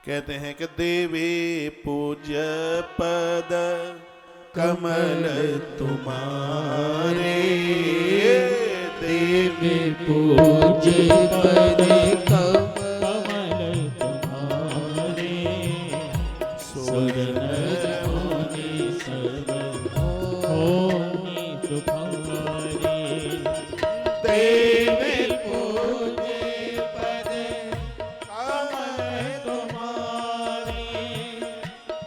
कहते हैं कि देवी पूज्य पद कमल तुम्हारे, देवी पूज्य पद कमल तुम्हारे, सुर नर मुनि सब होनी तुम्हारे। देवी पूज्य पद कमल तुम्हारे,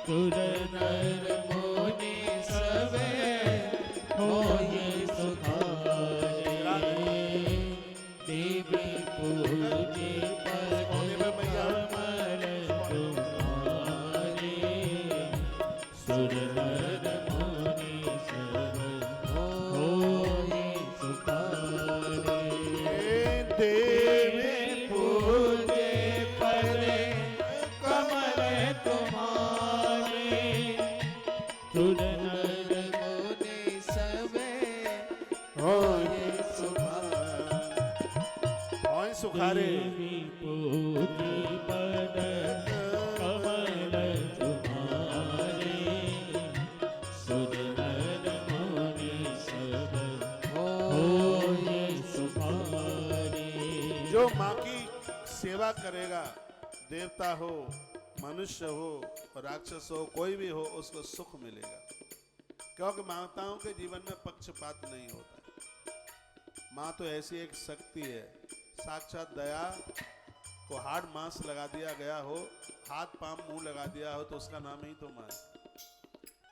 सुर नर मुनि सब होए सुखारे। देवी पूज्य पद कमल तुम्हारे, सुर नर मुनि सब होए सुखारे। देवी पूज्य पद कमल तुम्हारे, सुर नर मुनि सब होए सुखारे। देवी पूज्य पद कमल तुम्हारे, सुर नर मुनि सब होए सुखारे। जो माँ की सेवा करेगा, देवता हो, मनुष्य हो, राक्षस हो, कोई भी हो, उसको सुख मिलेगा, क्योंकि माताओं के जीवन में पक्षपात नहीं होता। माँ तो ऐसी एक शक्ति है, साक्षात दया को हाड़ मांस लगा दिया गया हो, हाथ पांव मुंह लगा दिया हो, तो उसका नाम ही तो माँ है।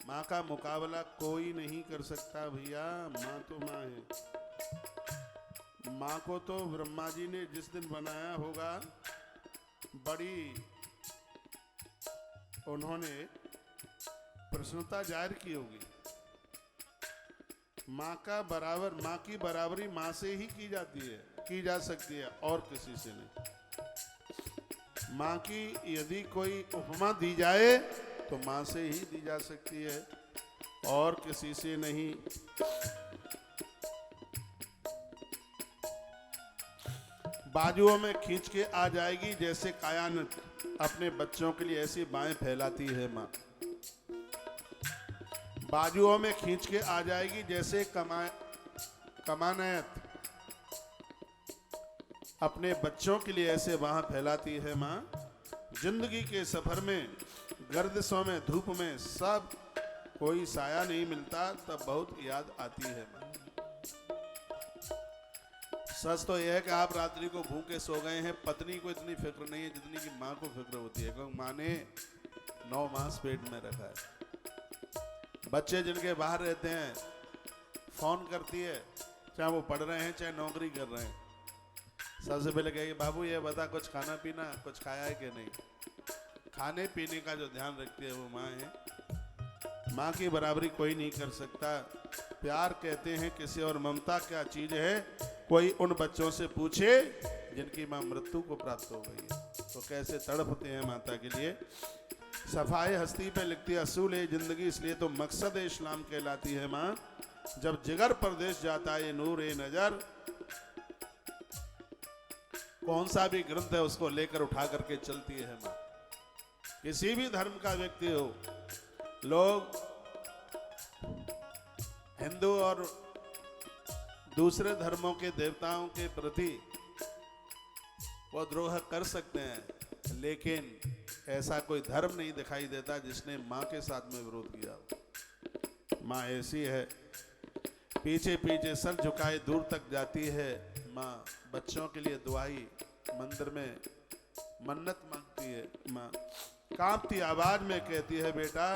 माँ का मुकाबला कोई नहीं कर सकता भैया, माँ तो माँ है। माँ को तो ब्रह्मा जी ने जिस दिन बनाया होगा, बड़ी उन्होंने प्रसन्नता जाहिर की होगी। माँ की बराबरी माँ से ही की जाती है, की जा सकती है, और किसी से नहीं। माँ की यदि कोई उपमा दी जाए तो माँ से ही दी जा सकती है, और किसी से नहीं। बाजुओं में खींच के आ जाएगी, जैसे कायानत अपने बच्चों के लिए ऐसी बाहें फैलाती है माँ। बाजुओं में खींच के आ जाएगी, जैसे कमानत अपने बच्चों के लिए ऐसे बाहें फैलाती है माँ। जिंदगी के सफर में, गर्दिशों में, धूप में, सब कोई साया नहीं मिलता, तब बहुत याद आती है माँ। सच तो यह है कि आप रात्रि को भूखे सो गए हैं, पत्नी को इतनी फिक्र नहीं है जितनी कि माँ को फिक्र होती है, क्योंकि माँ ने 9 मास पेट में रखा है। बच्चे जिनके बाहर रहते हैं, फोन करती है, चाहे वो पढ़ रहे हैं चाहे नौकरी कर रहे हैं, सबसे पहले कहेगी बाबू ये बता कुछ खाना पीना, कुछ खाया है कि नहीं। खाने पीने का जो ध्यान रखती है वो माँ है। माँ की बराबरी कोई नहीं कर सकता। प्यार कहते हैं किसी, और ममता क्या चीज है, कोई उन बच्चों से पूछे जिनकी माँ मृत्यु को प्राप्त हो गई है, तो कैसे तड़पते हैं माता के लिए। सफाई हस्ती पे लिखती है असूल है जिंदगी, इसलिए तो मकसद इस्लाम कहलाती है माँ। जब जिगर परदेश जाता है ये नूर ए नजर, कौन सा भी ग्रंथ है उसको लेकर उठा करके चलती है माँ। किसी भी धर्म का व्यक्ति हो, लोग हिंदू और दूसरे धर्मों के देवताओं के प्रति वो द्रोह कर सकते हैं, लेकिन ऐसा कोई धर्म नहीं दिखाई देता जिसने माँ के साथ में विरोध किया। माँ ऐसी है, पीछे पीछे सर झुकाए दूर तक जाती है माँ। बच्चों के लिए दुआई मंदिर में मन्नत मांगती है माँ। कांपती आवाज में कहती है बेटा,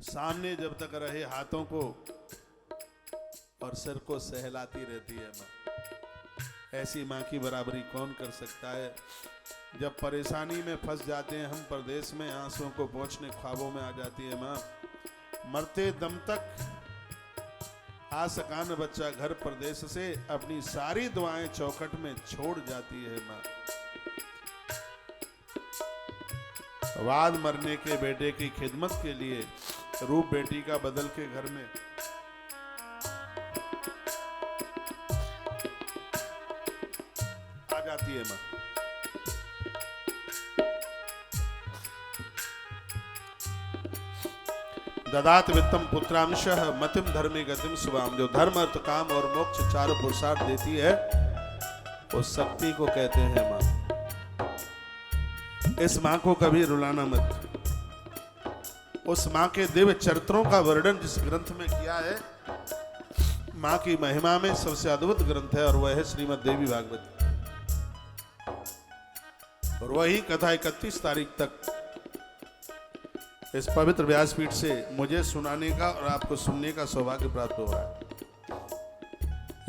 सामने जब तक रहे हाथों को और सिर को सहलाती रहती है माँ। ऐसी माँ की बराबरी कौन कर सकता है। जब परेशानी में फंस जाते हैं हम परदेश में, आंसुओं को पोंछने ख्वाबों में आ जाती है माँ। मरते दम तक आ सका न बच्चा घर परदेश से, अपनी सारी दुआएं चौखट में छोड़ जाती है माँ। वाद मरने के बेटे की खिदमत के लिए रूप बेटी का बदल के घर में आ जाती है माँ। ददात वित्तम पुत्रांशः मतिम धर्मे गतिम शुभाम। जो धर्म अर्थ काम और मोक्ष चारों पुरुषार्थ देती है उस शक्ति को कहते हैं मां। इस मां को कभी रुलाना मत। उस मां के दिव्य चरित्रों का वर्णन जिस ग्रंथ में किया है, मां की महिमा में सबसे अद्भुत ग्रंथ है और वह है श्रीमद् देवी भागवत। और वही कथा 31 तारीख तक इस पवित्र व्यासपीठ से मुझे सुनाने का और आपको सुनने का सौभाग्य प्राप्त हो रहा है।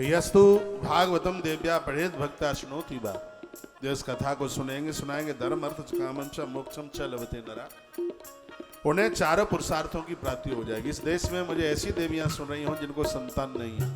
यस्तु भागवतम देव्या पढ़ेत भक्ता शृणोति वा। जो इस कथा को सुनाएंगे धर्म अर्थ च कामं च मोक्षम च लभते नरा, उन्हें चारों पुरुषार्थों की प्राप्ति हो जाएगी। इस देश में मुझे ऐसी देवियां सुन रही हों जिनको संतान नहीं है,